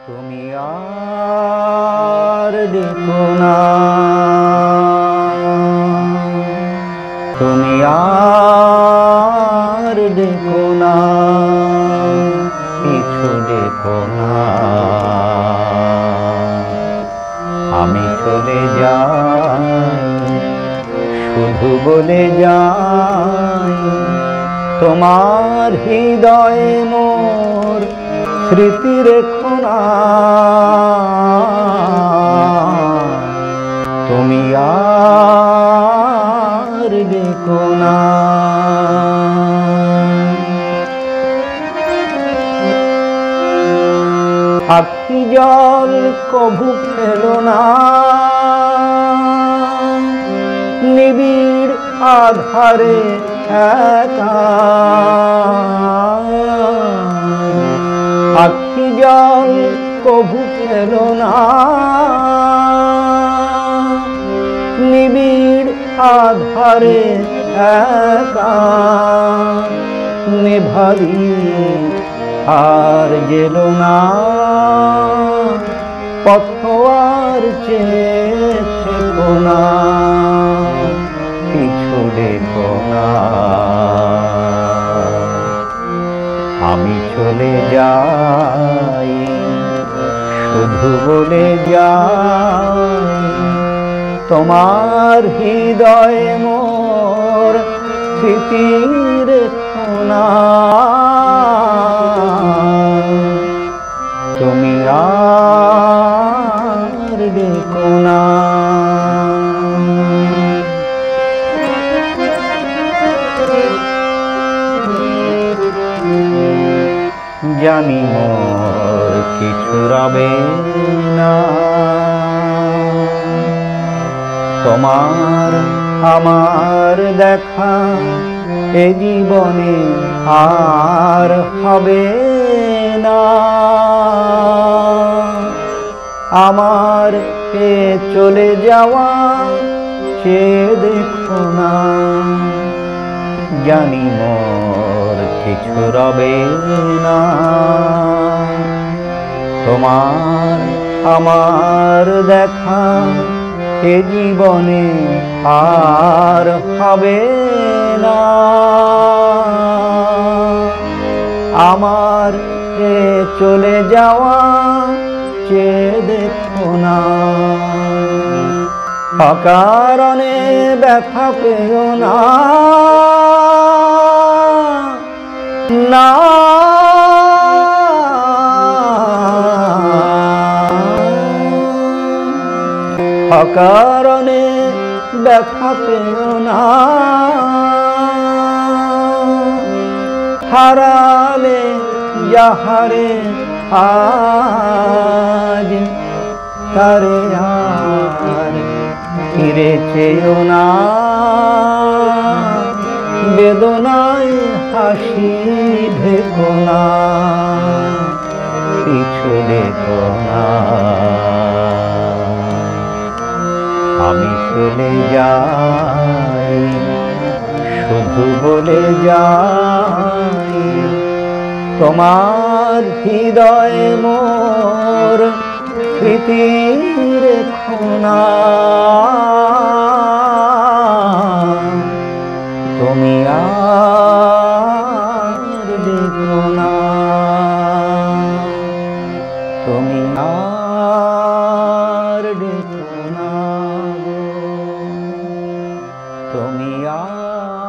তুমি আর ডেকো না, তুমি আর ডেকো না, পিছু ডেকো না। আমি চলে যাই, শুধু বলে যাই, তোমার হৃদয়ে মোর স্মৃতি রেখো না। তুমি আর ডেকো না। আখি জল কভু ফেলো না, নিবিড় আধারে একা। আখি জল কভু ফেলো না, নিবিড় আধারে একা। নেভারি আর জেলো না, পথোয়ার চেয়ে থেকো না, পিছু ডেকো না। আমি চলে যাই, শুধু বলে যাই, তোমার হৃদয়ে মোর স্মৃতি রেখো না। তুমি আর ডেকো না। জানি মোর কিছু রবে না, তোমার আমার দেখা এ জীবনে আর হবে না। আমার এ চলে যাওয়া চেয়ে দেখো না, জানি মোর কিছু রবে না। তোমার আমার দেখা এ জীবনে আর হবে না। আমার এ চলে যাওয়া চেয়ে দেখো না, অকারণে ব্যথা পেও না। না অকারণে ব্যথা পেও না, হারালে যাহারে আজ তারে আর ফিরে চেও না। বেদনায় হাসি ঢেকো না, পিছু ডেকো না। আমি চলে যাই, শুধু বলে যাই, তোমার হৃদয়ে মোর স্মৃতি রেখো না। তুমি আর ডেকো না, তুমি আর ডেকো না, তুমি আর